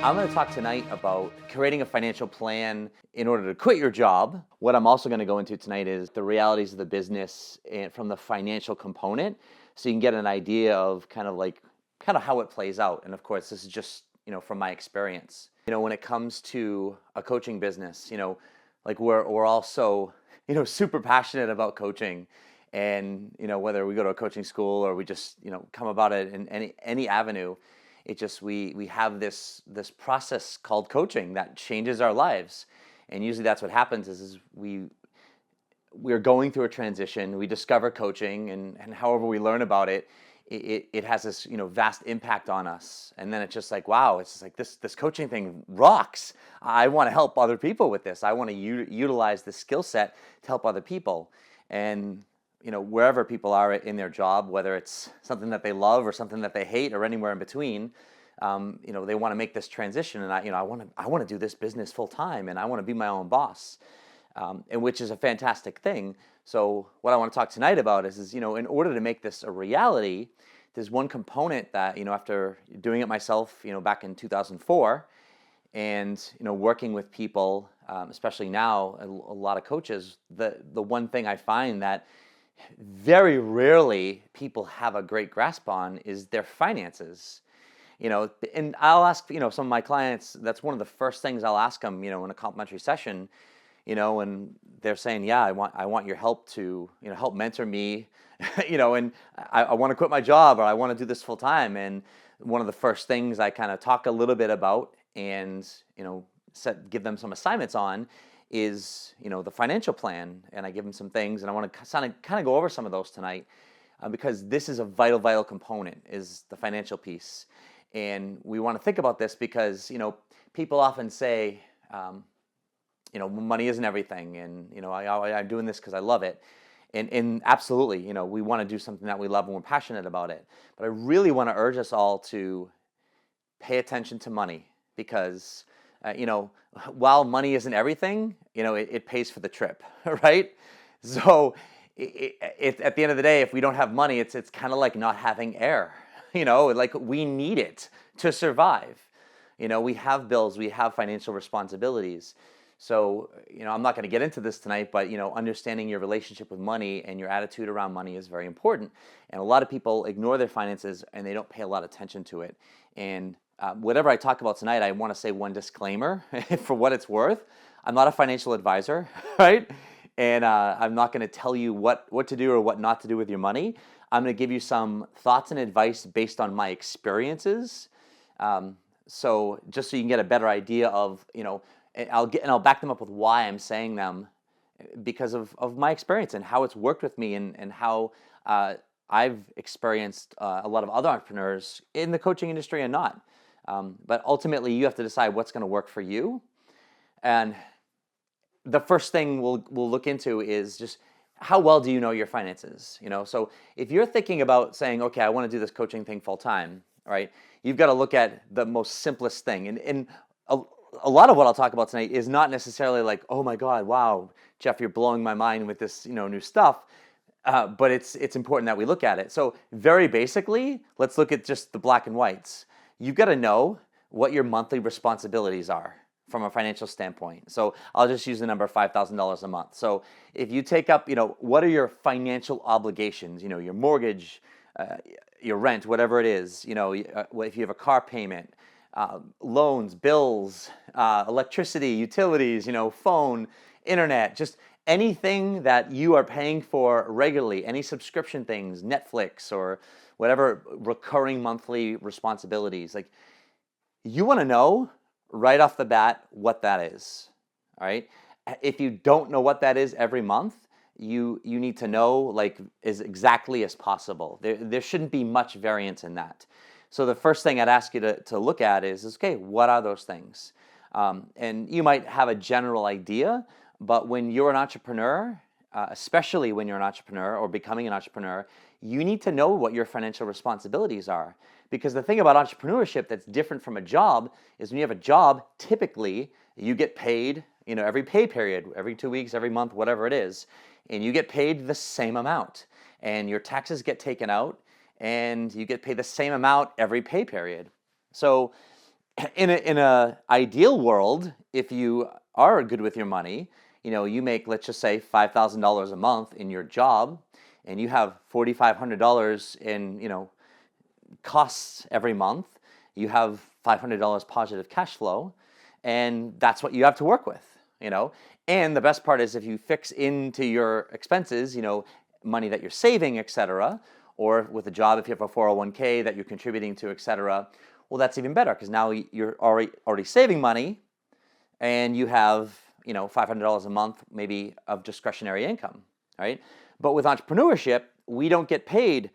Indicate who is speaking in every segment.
Speaker 1: I'm going to talk tonight about creating a financial plan in order to quit your job. What I'm also going to go into tonight is the realities of the business and from the financial component, so you can get an idea of kind of how it plays out. And of course, this is just, from my experience. When it comes to a coaching business, like we're also, super passionate about coaching. And, whether we go to a coaching school or we just, come about it in any avenue, it just we have this process called coaching that changes our lives. And usually that's what happens is we're going through a transition. We discover coaching, and however we learn about it, it has this vast impact on us. And then it's just like, wow, it's just like this coaching thing rocks. I want to help other people with this. I want to utilize this skill set to help other people. And wherever people are in their job, whether it's something that they love or something that they hate or anywhere in between, they want to make this transition. And I want to do this business full time, and I want to be my own boss, and which is a fantastic thing. So what I want to talk tonight about is in order to make this a reality, there's one component that, after doing it myself, back in 2004, and working with people, especially now, a lot of coaches, the one thing I find that very rarely people have a great grasp on is their finances. And I'll ask, some of my clients, that's one of the first things I'll ask them, in a complimentary session, and they're saying, yeah, I want your help to, help mentor me, and I want to quit my job, or I want to do this full time. And one of the first things I kind of talk a little bit about and, give them some assignments on is, the financial plan. And I give them some things, and I want to kind of go over some of those tonight, because this is a vital component, is the financial piece. And we want to think about this because, people often say, money isn't everything. And, I'm doing this because I love it. And absolutely, we want to do something that we love and we're passionate about it. But I really want to urge us all to pay attention to money, because while money isn't everything, it pays for the trip, right? So at the end of the day, if we don't have money, it's kind of like not having air, like we need it to survive. We have bills, we have financial responsibilities. So, I'm not going to get into this tonight, but, understanding your relationship with money and your attitude around money is very important. And a lot of people ignore their finances and they don't pay a lot of attention to it. And whatever I talk about tonight, I want to say one disclaimer for what it's worth. I'm not a financial advisor, right? And I'm not going to tell you what to do or what not to do with your money. I'm going to give you some thoughts and advice based on my experiences. So just so you can get a better idea of, and I'll back them up with why I'm saying them, because of my experience and how it's worked with me, and how I've experienced a lot of other entrepreneurs in the coaching industry and not. But ultimately, you have to decide what's going to work for you. And the first thing we'll look into is just how well do you know your finances? So if you're thinking about saying, okay, I want to do this coaching thing full time, right? You've got to look at the most simplest thing. And a lot of what I'll talk about tonight is not necessarily like, oh my God, wow, Jeff, you're blowing my mind with this, new stuff. But it's important that we look at it. So very basically, let's look at just the black and whites. You've got to know what your monthly responsibilities are from a financial standpoint. So I'll just use the number $5,000 a month. So if you take up, what are your financial obligations? Your mortgage, your rent, whatever it is. If you have a car payment, loans, bills, electricity, utilities, phone, internet, just anything that you are paying for regularly, any subscription things, Netflix or whatever recurring monthly responsibilities, like you want to know right off the bat what that is, all right? If you don't know what that is every month, you need to know like as exactly as possible. There shouldn't be much variance in that. So the first thing I'd ask you to look at is okay, what are those things? And you might have a general idea, but when you're an entrepreneur, especially when you're an entrepreneur or becoming an entrepreneur, you need to know what your financial responsibilities are. Because the thing about entrepreneurship that's different from a job is when you have a job, typically you get paid, every pay period, every 2 weeks, every month, whatever it is, and you get paid the same amount. And your taxes get taken out, and you get paid the same amount every pay period. So in a ideal world, if you are good with your money, you make, let's just say, $5,000 a month in your job, and you have $4,500 in, costs every month. You have $500 positive cash flow, and that's what you have to work with, And the best part is if you fix into your expenses, money that you're saving, etc., or with a job, if you have a 401k that you're contributing to, etc., well, that's even better because now you're already saving money, and you have $500 a month maybe of discretionary income, right? But with entrepreneurship, we don't get paid,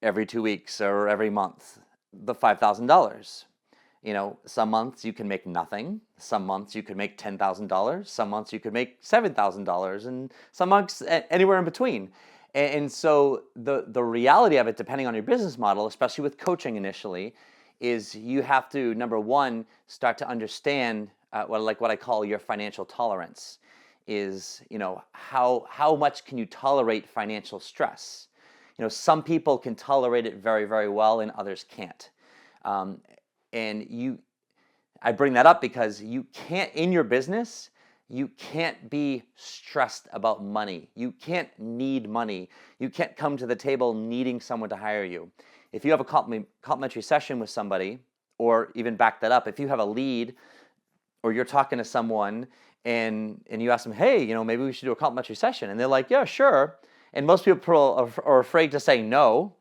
Speaker 1: every 2 weeks or every month the $5,000. Some months you can make nothing. Some months you could make $10,000. Some months you could make $7,000, and some months anywhere in between. And so the reality of it, depending on your business model, especially with coaching initially, is you have to, number one, start to understand what I call your financial tolerance. Is how much can you tolerate financial stress? Some people can tolerate it very, very well, and others can't. And I bring that up because you can't, in your business, you can't be stressed about money. You can't need money. You can't come to the table needing someone to hire you. If you have a complimentary session with somebody, or even back that up, if you have a lead, or you're talking to someone and you ask them, hey, maybe we should do a complimentary session, and they're like, yeah, sure. And most people are afraid to say no.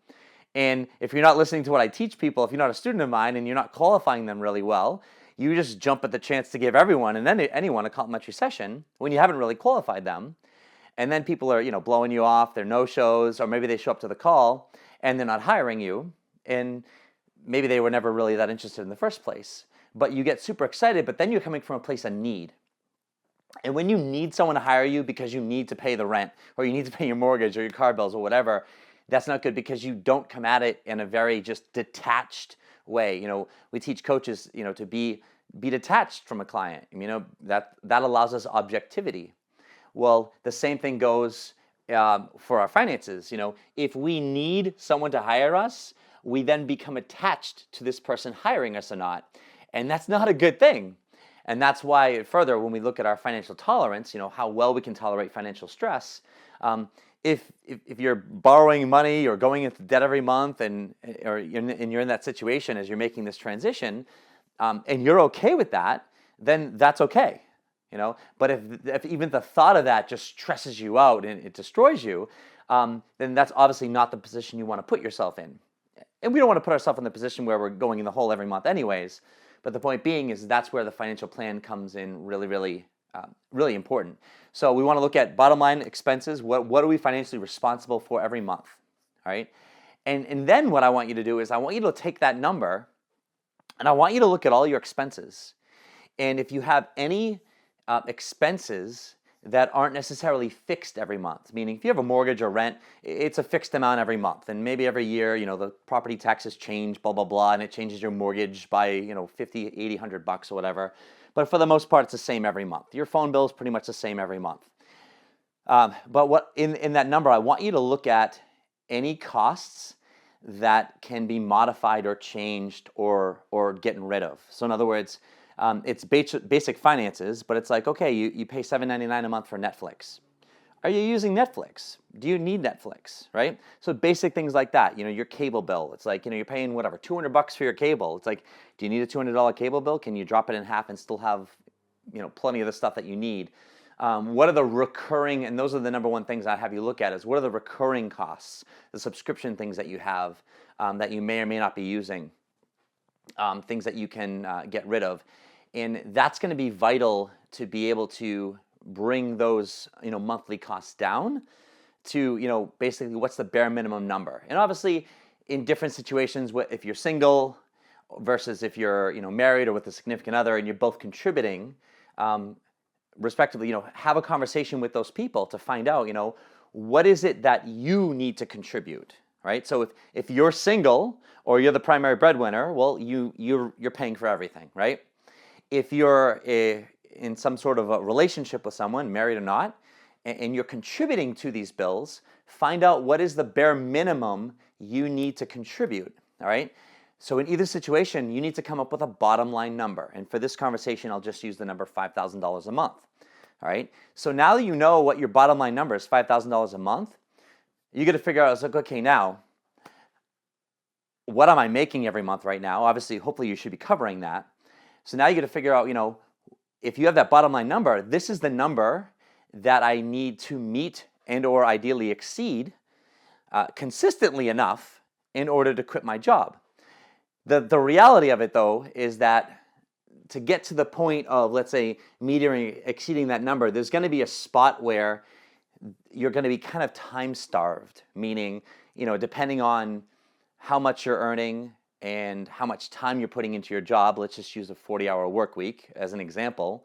Speaker 1: And if you're not listening to what I teach people, if you're not a student of mine and you're not qualifying them really well, you just jump at the chance to give everyone and then anyone a complimentary session when you haven't really qualified them. And then people are, blowing you off, they're no-shows, or maybe they show up to the call and they're not hiring you. And maybe they were never really that interested in the first place. But you get super excited, but then you're coming from a place of need. And when you need someone to hire you because you need to pay the rent, or you need to pay your mortgage or your car bills or whatever, that's not good because you don't come at it in a very just detached way. We teach coaches, to be detached from a client. That allows us objectivity. Well, the same thing goes for our finances. If we need someone to hire us, we then become attached to this person hiring us or not. And that's not a good thing. And that's why further, when we look at our financial tolerance, how well we can tolerate financial stress, if you're borrowing money or going into debt every month and you're in that situation as you're making this transition, and you're okay with that, then that's okay. But if even the thought of that just stresses you out and it destroys you, then that's obviously not the position you want to put yourself in. And we don't want to put ourselves in the position where we're going in the hole every month anyways. But the point being is that's where the financial plan comes in really, really, really important. So we want to look at bottom line expenses. What are we financially responsible for every month? All right. And then what I want you to do is I want you to take that number and I want you to look at all your expenses. And if you have any expenses that aren't necessarily fixed every month, meaning if you have a mortgage or rent, it's a fixed amount every month. And maybe every year, the property taxes change, blah, blah, blah, and it changes your mortgage by, $50, $80, $100 or whatever. But for the most part, it's the same every month. Your phone bill is pretty much the same every month. But what in that number, I want you to look at any costs that can be modified or changed or getting rid of. So in other words, it's basic finances, but it's like, okay, you pay $7.99 a month for Netflix. Are you using Netflix? Do you need Netflix, right? So basic things like that, your cable bill. It's like, you're paying whatever, $200 for your cable. It's like, do you need a $200 cable bill? Can you drop it in half and still have, plenty of the stuff that you need? What are the recurring, and those are the number one things I have you look at, is what are the recurring costs, the subscription things that you have that you may or may not be using, things that you can get rid of. And that's going to be vital to be able to bring those, monthly costs down to, basically what's the bare minimum number. And obviously, in different situations, if you're single versus if you're, married or with a significant other and you're both contributing, respectively, have a conversation with those people to find out, what is it that you need to contribute, right? So if you're single or you're the primary breadwinner, well, you're paying for everything, right? If you're in some sort of a relationship with someone, married or not, and you're contributing to these bills, find out what is the bare minimum you need to contribute, all right? So in either situation, you need to come up with a bottom line number. And for this conversation, I'll just use the number $5,000 a month, all right? So now that you know what your bottom line number is, $5,000 a month, you got to figure out, it's like, okay, now, what am I making every month right now? Obviously, hopefully you should be covering that. So now you got to figure out, if you have that bottom line number, this is the number that I need to meet and or ideally exceed consistently enough in order to quit my job. The reality of it, though, is that to get to the point of, let's say, meeting or exceeding that number, there's going to be a spot where you're going to be kind of time starved, meaning, depending on how much you're earning and how much time you're putting into your job. Let's just use a 40-hour work week as an example,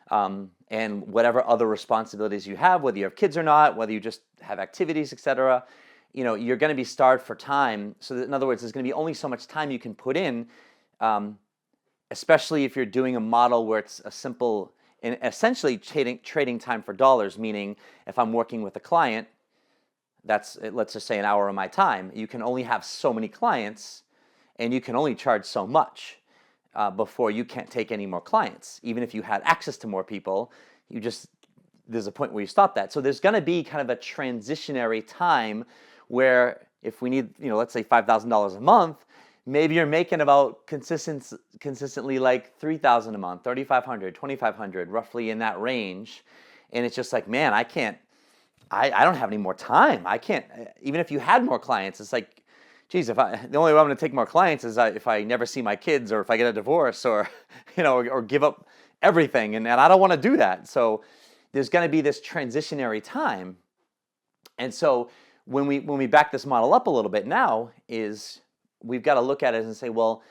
Speaker 1: and whatever other responsibilities you have, whether you have kids or not, whether you just have activities, etc. You're going to be starved for time. So in other words, there's going to be only so much time you can put in, especially if you're doing a model where it's a simple and essentially trading time for dollars, meaning if I'm working with a client, that's, let's just say, an hour of my time. You can only have so many clients and you can only charge so much before you can't take any more clients. Even if you had access to more people, there's a point where you stop that. So there's going to be kind of a transitionary time where if we need, let's say $5,000 a month, maybe you're making about consistently like $3,000 a month, $3,500, $2,500, roughly in that range. And it's just like, man, I don't have any more time. I can't, even if you had more clients, it's like, geez, the only way I'm going to take more clients is if I never see my kids, or if I get a divorce, or, or give up everything. And I don't want to do that. So there's going to be this transitionary time. And so when we back this model up a little bit now, is we've got to look at it and say, well,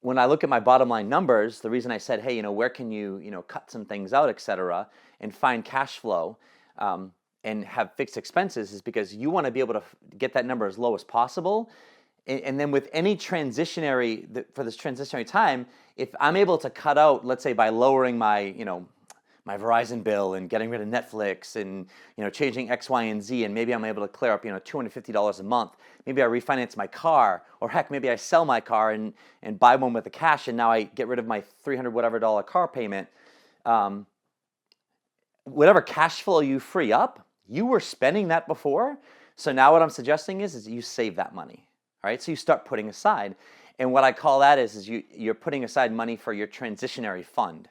Speaker 1: when I look at my bottom line numbers, the reason I said, hey, where can you, cut some things out, et cetera, and find cash flow, and have fixed expenses, is because you want to be able to get that number as low as possible. And then with any for this transitionary time, if I'm able to cut out, let's say by lowering my, my Verizon bill and getting rid of Netflix and, changing X, Y, and Z, and maybe I'm able to clear up, $250 a month. Maybe I refinance my car, or heck, maybe I sell my car and buy one with the cash, and now I get rid of my $300 whatever car payment. Whatever cash flow you free up, you were spending that before. So now what I'm suggesting is you save that money. All right, so you start putting aside. And what I call that is you're putting aside money for your transitionary fund.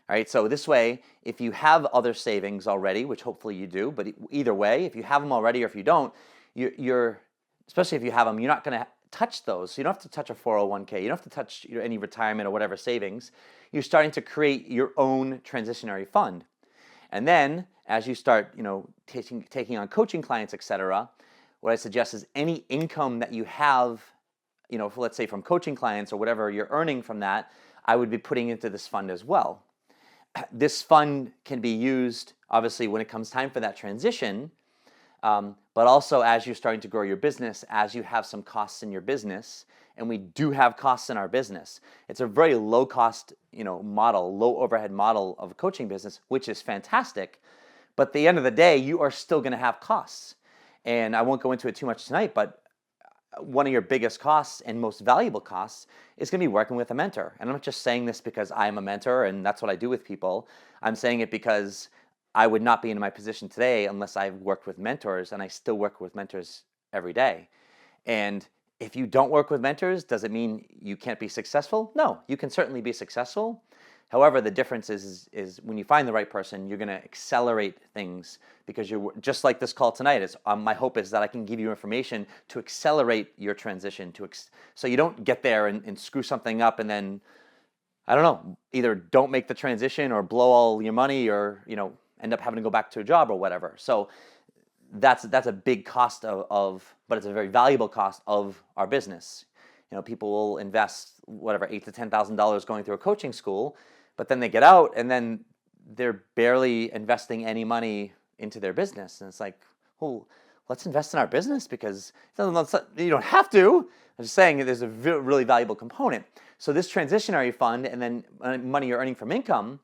Speaker 1: All right, so this way, if you have other savings already, which hopefully you do, but either way, if you have them already or if you don't, especially if you have them, you're not going to touch those. So you don't have to touch a 401k. You don't have to touch any retirement or whatever savings. You're starting to create your own transitionary fund. And then as you start, taking on coaching clients, et cetera, what I suggest is any income that you have, let's say from coaching clients or whatever you're earning from that, I would be putting into this fund as well. This fund can be used, obviously, when it comes time for that transition, but also as you're starting to grow your business, as you have some costs in your business, and we do have costs in our business. It's a very low cost, model, low overhead model of a coaching business, which is fantastic. But at the end of the day, you are still going to have costs. And I won't go into it too much tonight, but one of your biggest costs and most valuable costs is going to be working with a mentor. And I'm not just saying this because I'm a mentor and that's what I do with people. I'm saying it because I would not be in my position today unless I've worked with mentors, and I still work with mentors every day. And if you don't work with mentors, does it mean you can't be successful? No, you can certainly be successful. However, the difference is when you find the right person, you're going to accelerate things, because you're just like this call tonight. My hope is that I can give you information to accelerate your transition, so you don't get there and screw something up and then, I don't know, either don't make the transition or blow all your money, or end up having to go back to a job or whatever. So that's a big cost but it's a very valuable cost of our business. People will invest whatever $8,000 to $10,000 going through a coaching school, but then they get out and then they're barely investing any money into their business. And it's like, well, let's invest in our business, because you don't have to. I'm just saying there's a really valuable component. So this transitionary fund and then money you're earning from income,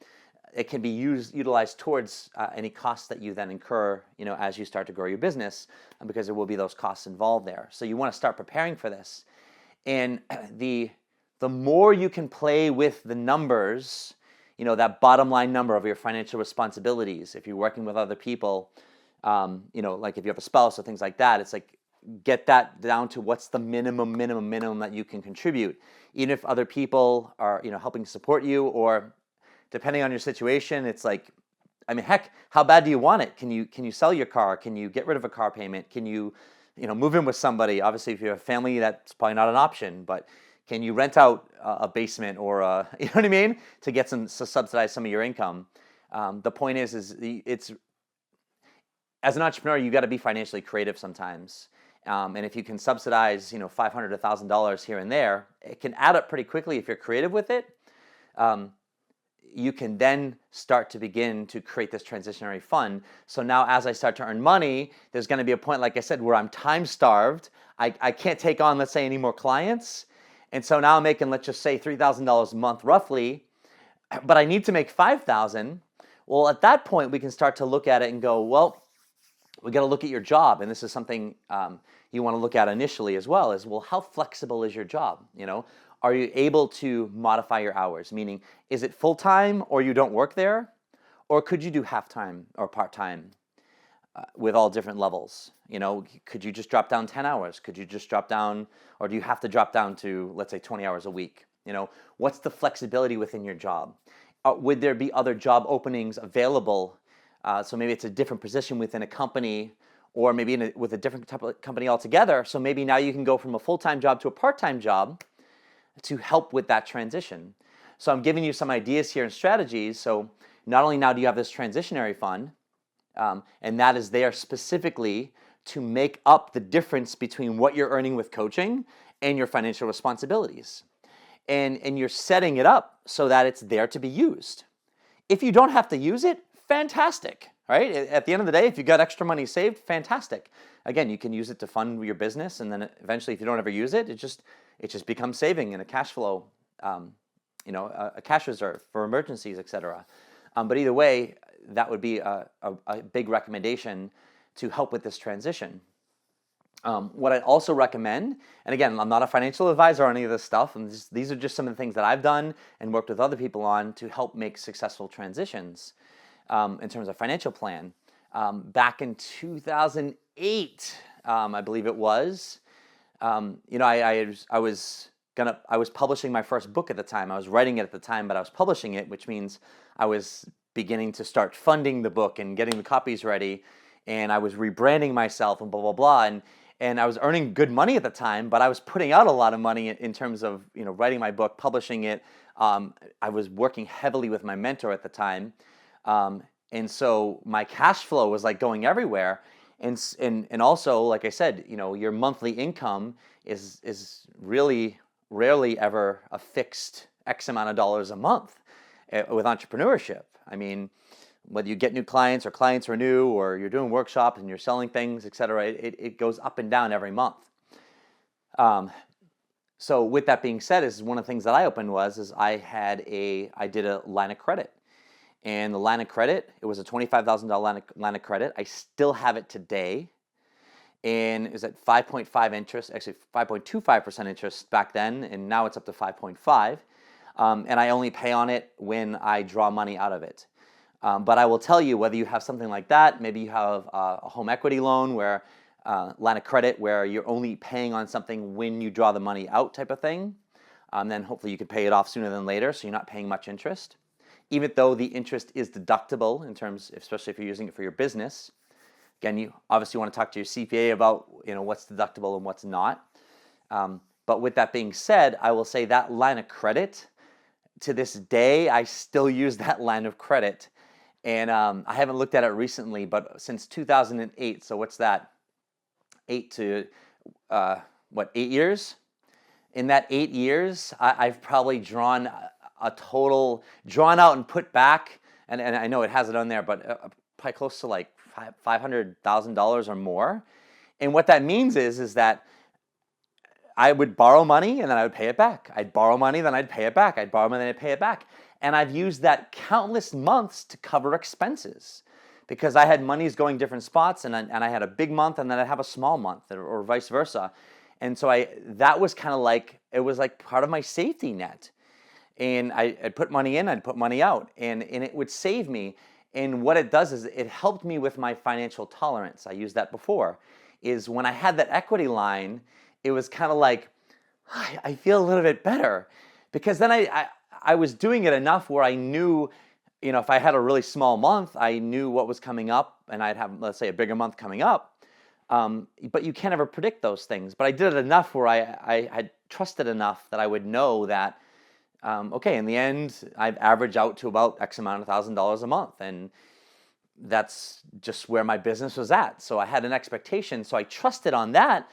Speaker 1: it can be utilized towards any costs that you then incur, as you start to grow your business, because there will be those costs involved there. So you want to start preparing for this. And the more you can play with the numbers, that bottom line number of your financial responsibilities, if you're working with other people, like if you have a spouse or things like that, it's like, get that down to what's the minimum that you can contribute. Even if other people are, helping support you, or depending on your situation, it's like, heck, how bad do you want it? Can you sell your car? Can you get rid of a car payment? Can you, move in with somebody? Obviously, if you have a family, that's probably not an option, but can you rent out a basement or you know what I mean? To subsidize some of your income. The point is it's, as an entrepreneur, you got to be financially creative sometimes. And if you can subsidize, $500 to $1,000 here and there, it can add up pretty quickly if you're creative with it. You can then start to begin to create this transitionary fund. So now as I start to earn money, there's going to be a point, like I said, where I'm time starved. I can't take on, let's say, any more clients. And so now I'm making, let's just say, $3,000 a month roughly, but I need to make $5,000. Well, at that point, we can start to look at it and go, well, we got to look at your job. And this is something you want to look at initially as well, is, well, how flexible is your job? Are you able to modify your hours? Meaning, is it full-time or you don't work there? Or could you do half-time or part-time with all different levels? Could you just drop down 10 hours? Could you just drop down, or do you have to drop down to, let's say, 20 hours a week? What's the flexibility within your job? Would there be other job openings available? So maybe it's a different position within a company, or maybe with a different type of company altogether. So maybe now you can go from a full-time job to a part-time job to help with that transition. So I'm giving you some ideas here and strategies. So not only now do you have this transitionary fund, and that is there specifically to make up the difference between what you're earning with coaching and your financial responsibilities. And you're setting it up so that it's there to be used. If you don't have to use it, fantastic, right? At the end of the day, if you got extra money saved, fantastic. Again, you can use it to fund your business, and then eventually, if you don't ever use it, it just becomes saving and a cash flow, a cash reserve for emergencies, etc. But either way, that would be a big recommendation to help with this transition. What I'd also recommend, and again, I'm not a financial advisor on any of this stuff, and these are just some of the things that I've done and worked with other people on to help make successful transitions in terms of financial plan. Back in 2008, I believe it was, I was publishing my first book at the time. I was writing it at the time, but I was publishing it, which means I was beginning to start funding the book and getting the copies ready, and I was rebranding myself and blah, blah, blah. And I was earning good money at the time, but I was putting out a lot of money in terms of, writing my book, publishing it. I was working heavily with my mentor at the time. And so my cash flow was like going everywhere. And also, like I said, your monthly income is really rarely ever a fixed X amount of dollars a month with entrepreneurship. Whether you get new clients or clients renew, or you're doing workshops and you're selling things, etc., it goes up and down every month. So with that being said, is one of the things that I opened is I did a line of credit. And the line of credit, it was a $25,000 line of credit. I still have it today. And it was at 5.5 interest, actually 5.25% interest back then, and now it's up to 5.5. And I only pay on it when I draw money out of it. But I will tell you, whether you have something like that, maybe you have a home equity loan where line of credit where you're only paying on something when you draw the money out type of thing, then hopefully you can pay it off sooner than later, so you're not paying much interest. Even though the interest is deductible in terms, especially if you're using it for your business. Again, you obviously want to talk to your CPA about what's deductible and what's not. But with that being said, I will say that line of credit, to this day, I still use that line of credit. And I haven't looked at it recently, but since 2008, so what's that? 8 years? In that 8 years, I've probably drawn out and put back, and I know it has it on there, but probably close to like $500,000 or more. And what that means is that I would borrow money and then I would pay it back. I'd borrow money, then I'd pay it back. I'd borrow money, then I'd pay it back. And I've used that countless months to cover expenses because I had monies going different spots, and I had a big month and then I'd have a small month, or vice versa. And so that was kind of like, it was like part of my safety net. And I'd put money in, I'd put money out, and it would save me. And what it does is it helped me with my financial tolerance. I used that before, is when I had that equity line, it was kind of like, I feel a little bit better, because then I was doing it enough where I knew, if I had a really small month, I knew what was coming up, and I'd have, let's say, a bigger month coming up. But you can't ever predict those things. But I did it enough where I had trusted enough that I would know that, okay, in the end, I've averaged out to about X amount of $1,000 a month. And that's just where my business was at. So I had an expectation. So I trusted on that.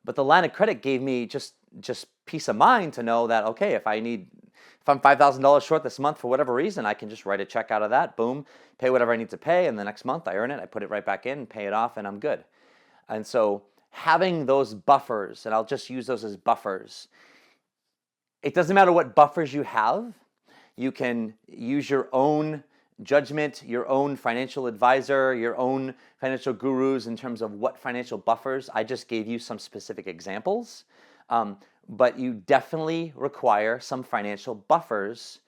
Speaker 1: But the line of credit gave me just peace of mind to know that, okay, if I'm $5,000 short this month for whatever reason, I can just write a check out of that, boom, pay whatever I need to pay, and the next month I earn it, I put it right back in, pay it off, and I'm good. And so having those buffers, and I'll just use those as buffers, it doesn't matter what buffers you have. You can use your own judgment, your own financial advisor, your own financial gurus in terms of what financial buffers. I just gave you some specific examples, but you definitely require some financial buffers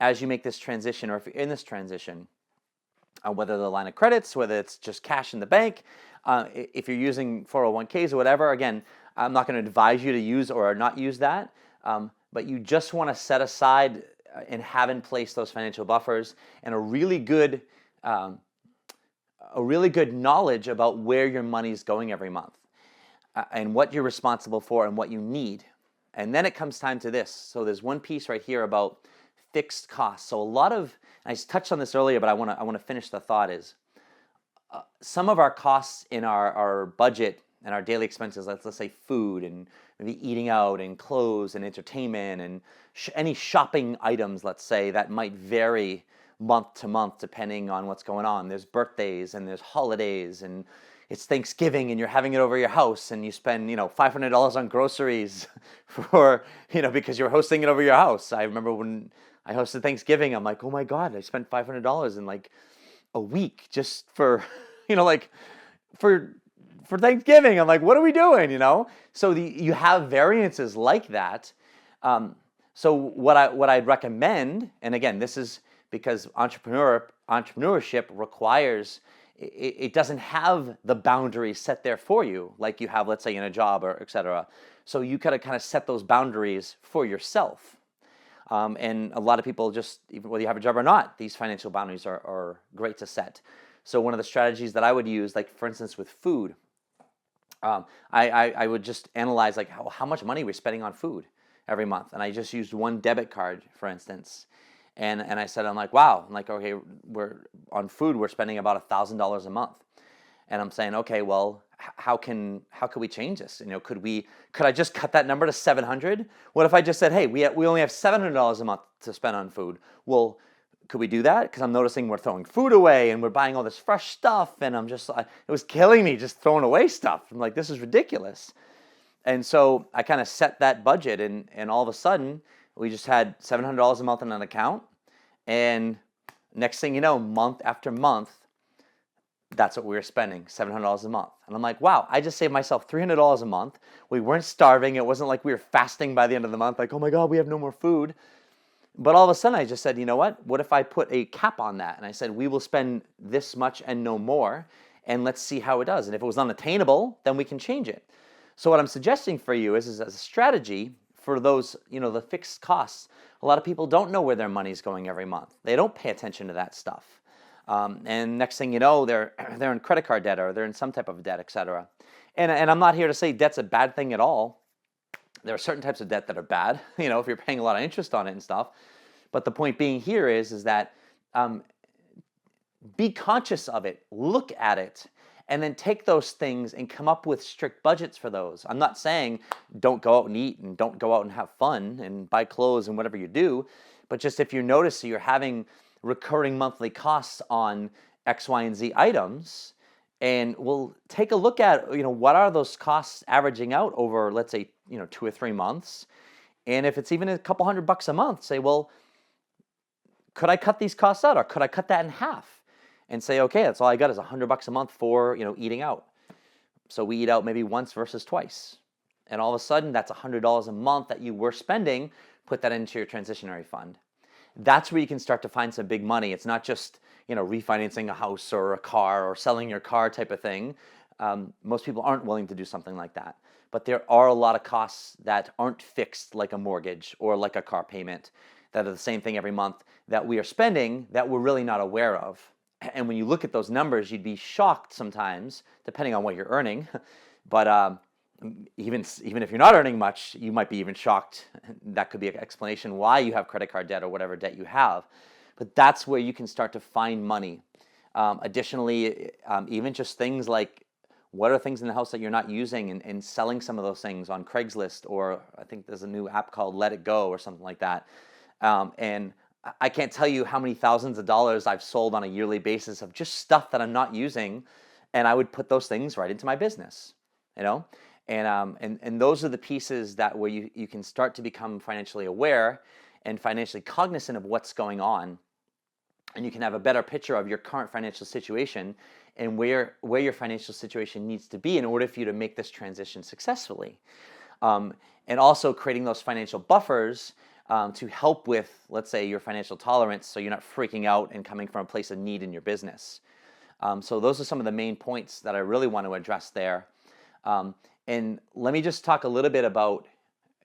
Speaker 1: as you make this transition, or if you're in this transition, whether the line of credits, whether it's just cash in the bank, if you're using 401ks or whatever. Again, I'm not going to advise you to use or not use that, but you just want to set aside and have in place those financial buffers, and a really good knowledge about where your money is going every month, and what you're responsible for and what you need. And then it comes time to this. So there's one piece right here about fixed costs. So I touched on this earlier, but I want to finish the thought, is some of our costs in our budget and our daily expenses, let's say food and maybe eating out and clothes and entertainment and any shopping items, let's say, that might vary month to month depending on what's going on. There's birthdays and there's holidays, and it's Thanksgiving and you're having it over your house, and you spend $500 on groceries for because you're hosting it over your house. I remember when I hosted Thanksgiving, I'm like, oh my God, I spent $500 in like a week just for for Thanksgiving. I'm like, what are we doing? So you have variances like that. So what I'd recommend, and again, this is because entrepreneurship requires, it doesn't have the boundaries set there for you like you have, let's say, in a job or et cetera. So you gotta kind of set those boundaries for yourself. And a lot of people, just even whether you have a job or not, these financial boundaries are great to set. So one of the strategies that I would use, like for instance with food, I would just analyze like how much money we're spending on food every month. And I just used one debit card, for instance. And I said, I'm like, wow, okay, we're spending about $1,000 a month. And I'm saying, okay, well, how can we change this? Could I just cut that number to 700? What if I just said, hey, we only have $700 a month to spend on food? Well, could we do that? Because I'm noticing we're throwing food away and we're buying all this fresh stuff, and it was killing me just throwing away stuff. I'm like, this is ridiculous. And so I kind of set that budget, and all of a sudden we just had $700 a month in an account, and next thing you know, month after month, that's what we were spending, $700 a month. And I'm like, wow, I just saved myself $300 a month. We weren't starving. It wasn't like we were fasting by the end of the month, like, oh my God, we have no more food. But all of a sudden I just said, you know what if I put a cap on that? And I said, we will spend this much and no more, and let's see how it does. And if it was unattainable, then we can change it. So what I'm suggesting for you is as a strategy for those, the fixed costs. A lot of people don't know where their money's going every month. They don't pay attention to that stuff. And next thing you know, they're in credit card debt, or they're in some type of debt, et cetera. And I'm not here to say debt's a bad thing at all. There are certain types of debt that are bad, if you're paying a lot of interest on it and stuff. But the point being here is that be conscious of it, look at it, and then take those things and come up with strict budgets for those. I'm not saying don't go out and eat and don't go out and have fun and buy clothes and whatever you do, but just if you notice that you're having recurring monthly costs on X, Y, and Z items, and we'll take a look at, what are those costs averaging out over, let's say, 2 or 3 months. And if it's even a couple $100 a month, say, well, could I cut these costs out, or could I cut that in half and say, okay, that's all I got is $100 a month for, eating out. So we eat out maybe once versus twice. And all of a sudden, that's $100 a month that you were spending. Put that into your transitionary fund. That's where you can start to find some big money. It's not just, refinancing a house or a car or selling your car type of thing. Most people aren't willing to do something like that. But there are a lot of costs that aren't fixed, like a mortgage or like a car payment, that are the same thing every month that we are spending that we're really not aware of. And when you look at those numbers, you'd be shocked sometimes, depending on what you're earning. But even if you're not earning much, you might be even shocked. That could be an explanation why you have credit card debt or whatever debt you have. But that's where you can start to find money. Additionally, even just things like, what are things in the house that you're not using, and selling some of those things on Craigslist, or I think there's a new app called Let It Go or something like that. And I can't tell you how many thousands of dollars I've sold on a yearly basis of just stuff that I'm not using, and I would put those things right into my business, And those are the pieces that where you can start to become financially aware and financially cognizant of what's going on, and you can have a better picture of your current financial situation and where your financial situation needs to be in order for you to make this transition successfully. And also creating those financial buffers to help with, let's say, your financial tolerance, so you're not freaking out and coming from a place of need in your business. So those are some of the main points that I really want to address there. And let me just talk a little bit about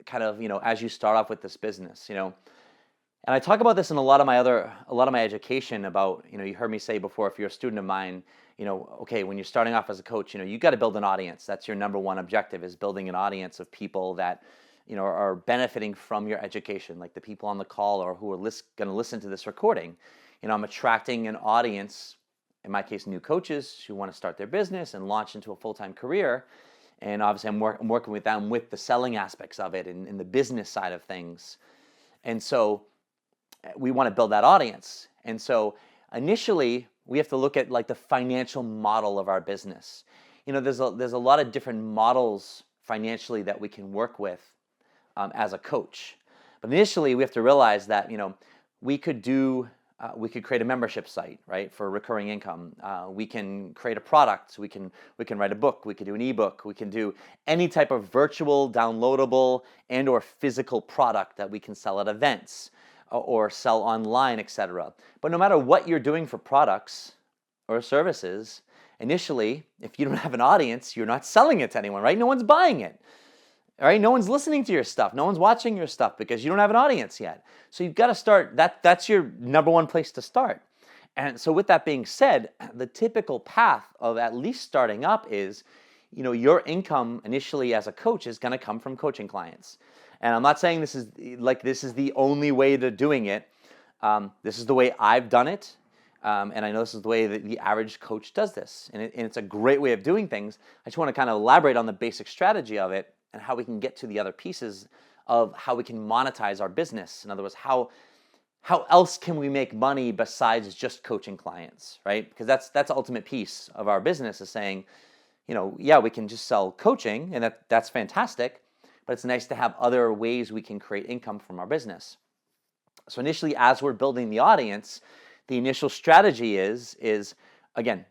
Speaker 1: kind of, as you start off with this business, and I talk about this in a lot of my education about, you heard me say before, if you're a student of mine, okay, when you're starting off as a coach, you got to build an audience. That's your number one objective, is building an audience of people that, are benefiting from your education, like the people on the call or who are going to listen to this recording. I'm attracting an audience, in my case, new coaches who want to start their business and launch into a full-time career. And obviously I'm working with them with the selling aspects of it and the business side of things. And so we want to build that audience. And so initially we have to look at like the financial model of our business. There's a lot of different models financially that we can work with as a coach. But initially we have to realize that, we could create a membership site, right, for recurring income. We can create a product. We can write a book. We could do an ebook. We can do any type of virtual, downloadable, and or physical product that we can sell at events or sell online, etc. But no matter what you're doing for products or services, initially, if you don't have an audience, you're not selling it to anyone, right? No one's buying it. All right, no one's listening to your stuff. No one's watching your stuff because you don't have an audience yet. So you've got to start, that's your number one place to start. And so with that being said, the typical path of at least starting up is, your income initially as a coach is going to come from coaching clients. And I'm not saying this is the only way to doing it. This is the way I've done it. And I know this is the way that the average coach does this. And it's a great way of doing things. I just want to kind of elaborate on the basic strategy of it and how we can get to the other pieces of how we can monetize our business. In other words, how else can we make money besides just coaching clients, right? Because that's the ultimate piece of our business, is saying, yeah, we can just sell coaching, and that's fantastic, but it's nice to have other ways we can create income from our business. So initially, as we're building the audience, the initial strategy is again,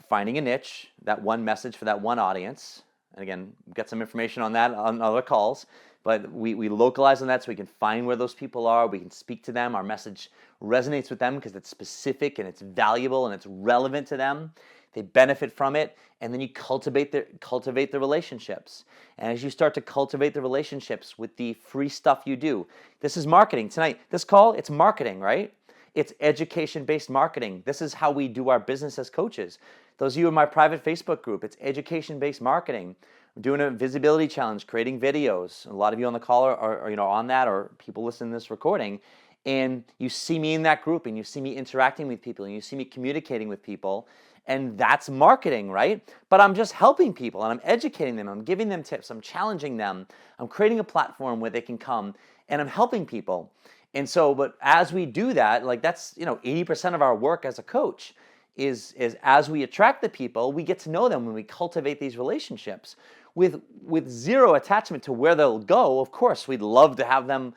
Speaker 1: finding a niche, that one message for that one audience. And again, get some information on that on other calls, but we localize on that so we can find where those people are. We can speak to them. Our message resonates with them because it's specific and it's valuable and it's relevant to them. They benefit from it, and then you cultivate the relationships. And as you start to cultivate the relationships with the free stuff you do, this is marketing. Tonight, this call, it's marketing, right? It's education-based marketing. This is how we do our business as coaches. Those of you in my private Facebook group, it's education-based marketing. I'm doing a visibility challenge, creating videos. A lot of you on the call are on that, or people listening to this recording, and you see me in that group, and you see me interacting with people, and you see me communicating with people, and that's marketing, right? But I'm just helping people, and I'm educating them. I'm giving them tips. I'm challenging them. I'm creating a platform where they can come, and I'm helping people. And so, but as we do that, like that's 80% of our work as a coach is as we attract the people, we get to know them when we cultivate these relationships with zero attachment to where they'll go. Of course, we'd love to have them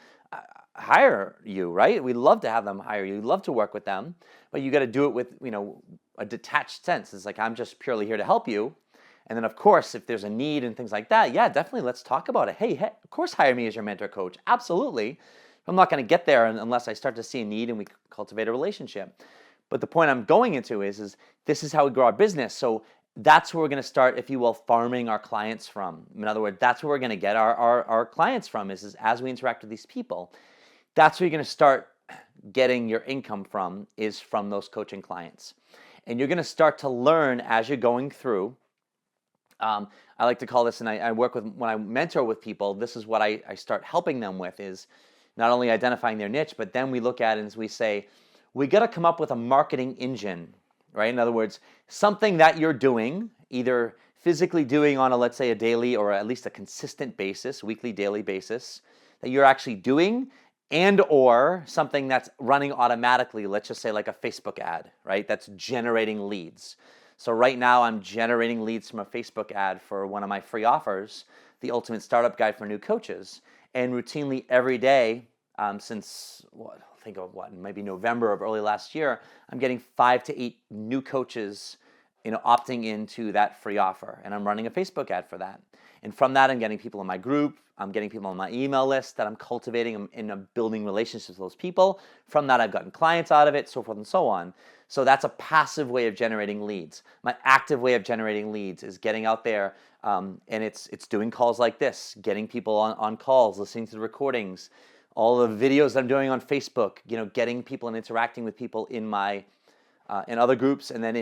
Speaker 1: hire you, right? We'd love to have them hire you. We'd love to work with them, but you got to do it with, a detached sense. It's like, I'm just purely here to help you. And then, of course, if there's a need and things like that, yeah, definitely let's talk about it. Hey, of course, hire me as your mentor coach. Absolutely. I'm not going to get there unless I start to see a need and we cultivate a relationship. But the point I'm going into is this is how we grow our business. So that's where we're going to start, if you will, farming our clients from. In other words, that's where we're going to get our clients from is as we interact with these people. That's where you're going to start getting your income from, is from those coaching clients. And you're going to start to learn as you're going through. I like to call this, and I work with, when I mentor with people, this is what I start helping them with, is not only identifying their niche, but then we look at it and we say, we got to come up with a marketing engine, right? In other words, something that you're doing, either physically doing on let's say a daily or at least a consistent basis, weekly, daily basis, that you're actually doing, and or something that's running automatically, let's just say like a Facebook ad, right? That's generating leads. So right now I'm generating leads from a Facebook ad for one of my free offers, the Ultimate Startup Guide for New Coaches. And routinely every day, since maybe November of early last year, I'm getting 5 to 8 new coaches, opting into that free offer. And I'm running a Facebook ad for that. And from that, I'm getting people in my group. I'm getting people on my email list that I'm cultivating, and I'm building relationships with those people. From that, I've gotten clients out of it, so forth and so on. So that's a passive way of generating leads. My active way of generating leads is getting out there, and it's doing calls like this, getting people on calls, listening to the recordings, all the videos that I'm doing on Facebook, getting people and interacting with people in my in other groups, and then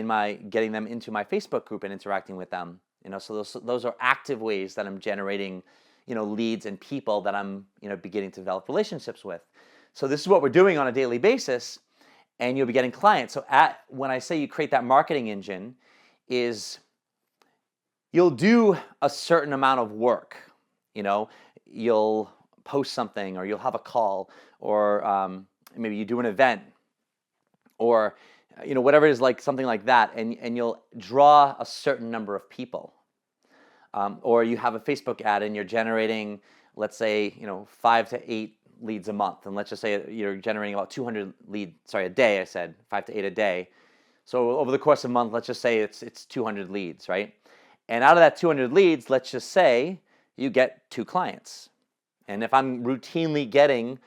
Speaker 1: getting them into my Facebook group and interacting with them. So those are active ways that I'm generating, leads and people that I'm, beginning to develop relationships with. So this is what we're doing on a daily basis, and you'll be getting clients. So when I say you create that marketing engine, is you'll do a certain amount of work. You'll post something, or you'll have a call, or maybe you do an event, or whatever it is, like something like that, and you'll draw a certain number of people. Or you have a Facebook ad and you're generating, let's say, 5 to 8 leads a month. And let's just say you're generating about 200 a day. I said 5 to 8 a day. So over the course of a month, let's just say it's 200 leads, right? And out of that 200 leads, let's just say you get 2 clients. And if I'm routinely getting,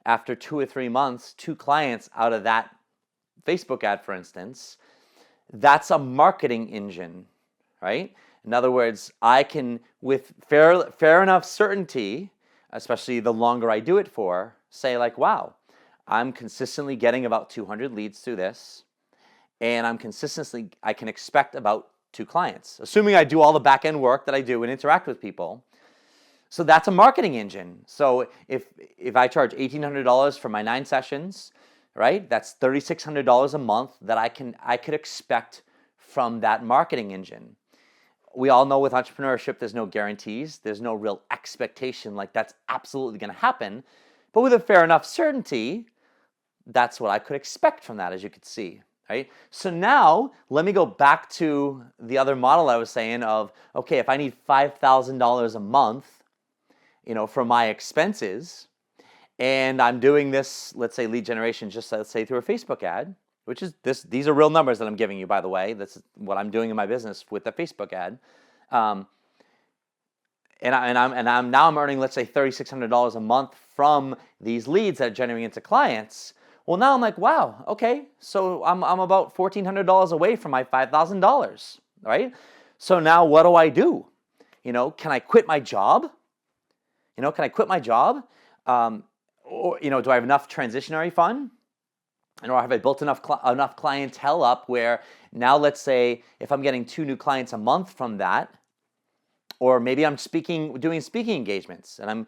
Speaker 1: after 2 or 3 months, 2 clients out of that Facebook ad, for instance, that's a marketing engine, right? In other words, I can, with fair enough certainty, especially the longer I do it for, say like, wow, I'm consistently getting about 200 leads through this, and I can expect about 2 clients, assuming I do all the back-end work that I do and interact with people. So that's a marketing engine. So if I charge $1,800 for my 9 sessions, right, that's $3,600 a month that I could expect from that marketing engine. We all know with entrepreneurship, there's no guarantees. There's no real expectation like that's absolutely going to happen. But with a fair enough certainty, that's what I could expect from that, as you could see, right? So now let me go back to the other model I was saying of, okay, if I need $5,000 a month, for my expenses, and I'm doing this, let's say lead generation, just let's say through a Facebook ad, which is these are real numbers that I'm giving you, by the way. This is what I'm doing in my business with the Facebook ad. And I'm earning, let's say, $3,600 a month from these leads that are generating into clients. Well, now I'm like, wow, okay, so I'm about $1,400 away from my $5,000, right? So now what do I do? Can I quit my job? Can I quit my job? Or do I have enough transitionary fund? Or have I built enough clientele up where now, let's say, if I'm getting 2 new clients a month from that, or maybe I'm doing speaking engagements, and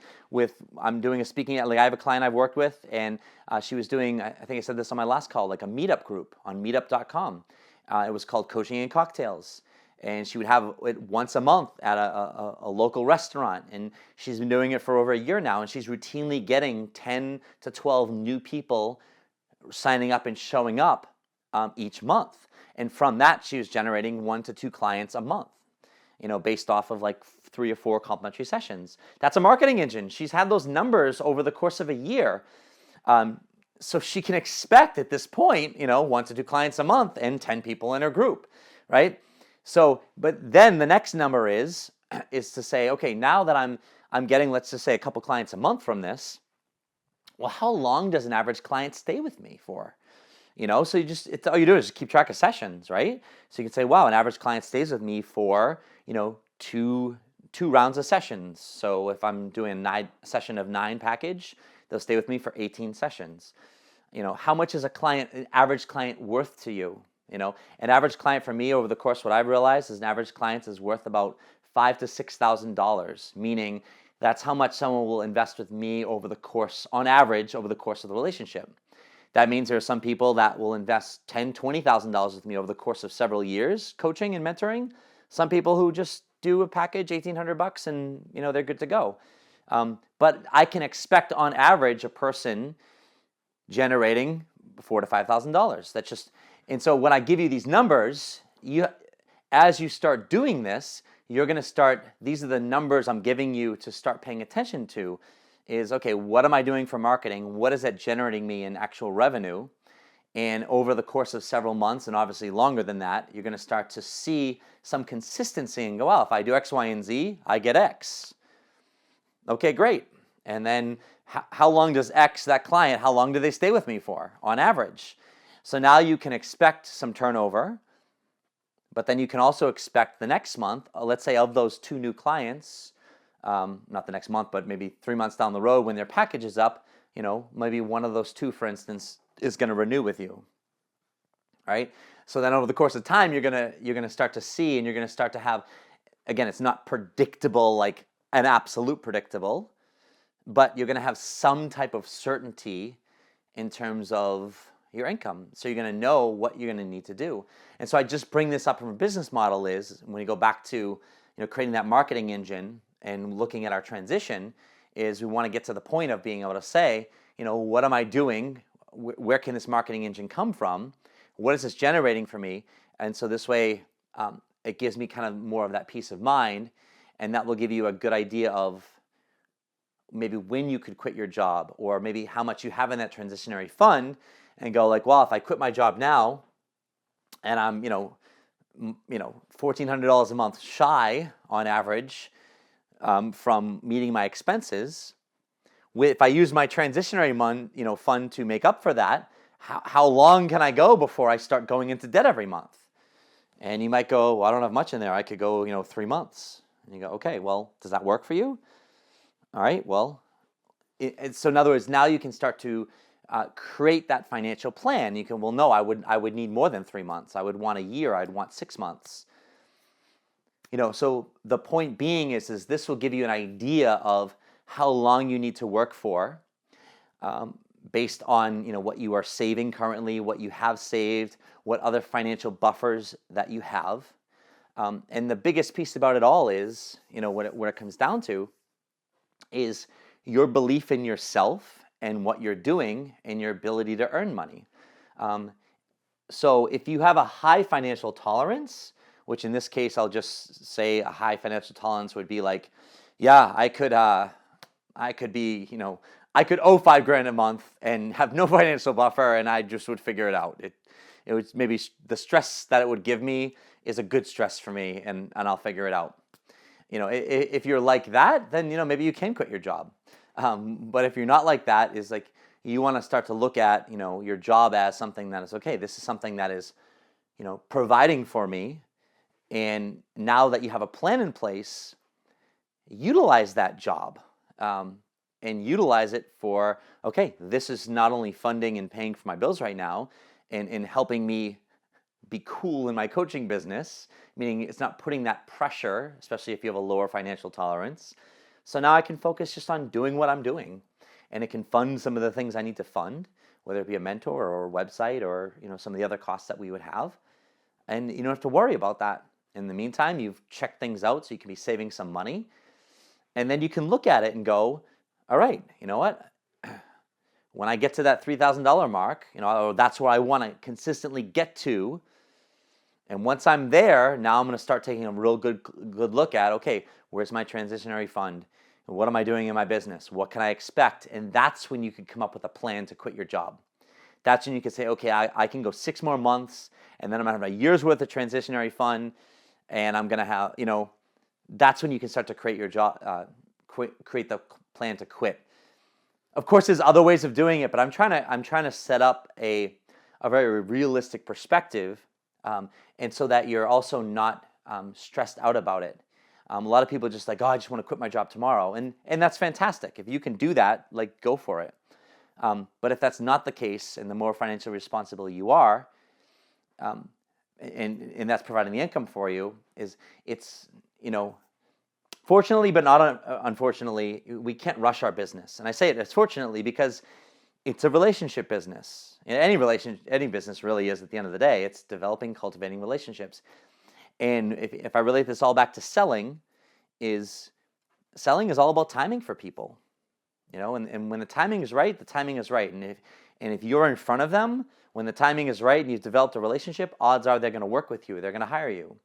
Speaker 1: I'm doing a speaking, like I have a client I've worked with, and she was doing, I think I said this on my last call, like a meetup group on meetup.com. It was called Coaching and Cocktails. And she would have it once a month at a local restaurant. And she's been doing it for over a year now. And she's routinely getting 10 to 12 new people signing up and showing up each month. And from that, she was generating 1 to 2 clients a month, based off of like 3 or 4 complimentary sessions. That's a marketing engine. She's had those numbers over the course of a year. So she can expect at this point, 1 to 2 clients a month and 10 people in her group, right? So, but then the next number is to say, okay, now that I'm getting, let's just say, a couple clients a month from this, well, how long does an average client stay with me for? So all you do is just keep track of sessions, right? So you can say, wow, an average client stays with me for, two rounds of sessions. So if I'm doing a session of 9 package, they'll stay with me for 18 sessions. How much is an average client worth to you? An average client for me over the course, what I've realized is an average client is worth about $5,000 to $6,000, meaning that's how much someone will invest with me on average, over the course of the relationship. That means there are some people that will invest $10,000, $20,000 with me over the course of several years coaching and mentoring. Some people who just do a package, $1,800, and they're good to go. But I can expect on average a person generating $4,000 to $5,000. That's just, and so when I give you these numbers, as you start doing this, you're going to start. These are the numbers I'm giving you to start paying attention to. Is okay. What am I doing for marketing? What is that generating me in actual revenue? And over the course of several months, and obviously longer than that, you're going to start to see some consistency and go, well, if I do X, Y, and Z, I get X. Okay, great. And then how long does that client, how long do they stay with me for on average? So now you can expect some turnover, but then you can also expect the next month, let's say of those 2 new clients, not the next month, but maybe 3 months down the road when their package is up, maybe one of those 2, for instance, is going to renew with you, right? So then over the course of time, you're gonna start to see, and you're gonna start to have, again, it's not predictable, like an absolute predictable, but you're gonna have some type of certainty in terms of your income. So you're gonna know what you're gonna need to do. And so I just bring this up from a business model is when you go back to creating that marketing engine and looking at our transition, is we want to get to the point of being able to say, what am I doing? Where can this marketing engine come from? What is this generating for me? And so this way, it gives me kind of more of that peace of mind, and that will give you a good idea of maybe when you could quit your job, or maybe how much you have in that transitionary fund, and go like, well, if I quit my job now, and I'm $1,400 a month shy on average from meeting my expenses. If I use my transitionary fund to make up for that, how long can I go before I start going into debt every month? And you might go, well, I don't have much in there. I could go 3 months. And you go, okay, well, does that work for you? All right, well, so in other words, now you can start to create that financial plan. You can, well, no, I would need more than 3 months. I would want a year. I'd want 6 months. So the point being is this will give you an idea of how long you need to work for, based on what you are saving currently, what you have saved, what other financial buffers that you have. And the biggest piece about it all is, what it comes down to is your belief in yourself and what you're doing and your ability to earn money. So if you have a high financial tolerance, which in this case, I'll just say a high financial tolerance would be like, yeah, I could owe $5,000 a month and have no financial buffer, and I just would figure it out. It would, maybe the stress that it would give me is a good stress for me, and I'll figure it out. If you're like that, then maybe you can quit your job. But if you're not like that, is like you want to start to look at your job as something that is okay. This is something that is providing for me, and now that you have a plan in place, utilize that job. And utilize it for, okay, this is not only funding and paying for my bills right now and helping me be cool in my coaching business, meaning it's not putting that pressure, especially if you have a lower financial tolerance. So now I can focus just on doing what I'm doing, and it can fund some of the things I need to fund, whether it be a mentor or a website or some of the other costs that we would have. And you don't have to worry about that. In the meantime, you've checked things out so you can be saving some money. And then you can look at it and go, all right, you know what? When I get to that $3,000 mark, that's where I want to consistently get to. And once I'm there, now I'm going to start taking a real good look at, okay, where's my transitionary fund? What am I doing in my business? What can I expect? And that's when you could come up with a plan to quit your job. That's when you could say, okay, I can go 6 more months, and then I'm going to have a year's worth of transitionary fund, and I'm going to have, that's when you can start to create your job, create the plan to quit. Of course, there's other ways of doing it, but I'm trying to set up a very realistic perspective, and so that you're also not stressed out about it. A lot of people are just like, oh, I just want to quit my job tomorrow, and that's fantastic. If you can do that, like, go for it. But if that's not the case, and the more financially responsible you are, and that's providing the income for you, it's fortunately, but not unfortunately, we can't rush our business. And I say it as fortunately because it's a relationship business. Any business really is at the end of the day. It's developing, cultivating relationships. And if I relate this all back to selling is all about timing for people. And when the timing is right, the timing is right. And if you're in front of them, when the timing is right and you've developed a relationship, odds are they're going to work with you. They're going to hire you.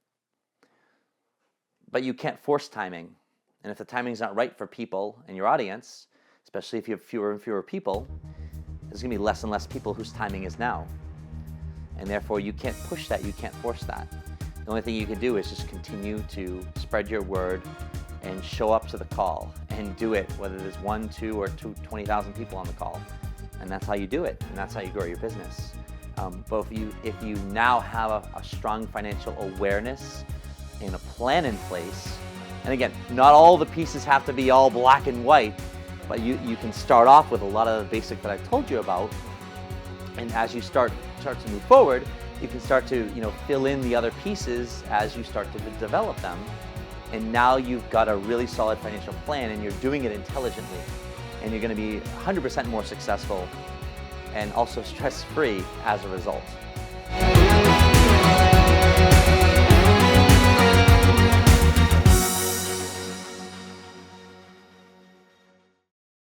Speaker 1: But you can't force timing. And if the timing's not right for people in your audience, especially if you have fewer and fewer people, there's going to be less and less people whose timing is now. And therefore, you can't push that. You can't force that. The only thing you can do is just continue to spread your word and show up to the call and do it, whether there's 1, 2, or 20,000 people on the call. And that's how you do it. And that's how you grow your business. But if you now have a strong financial awareness and a plan in place, and again, not all the pieces have to be all black and white, but you can start off with a lot of the basic that I've told you about, and as you start to move forward, you can start to fill in the other pieces as you start to develop them, and now you've got a really solid financial plan, and you're doing it intelligently, and you're going to be 100% more successful and also stress-free as a result.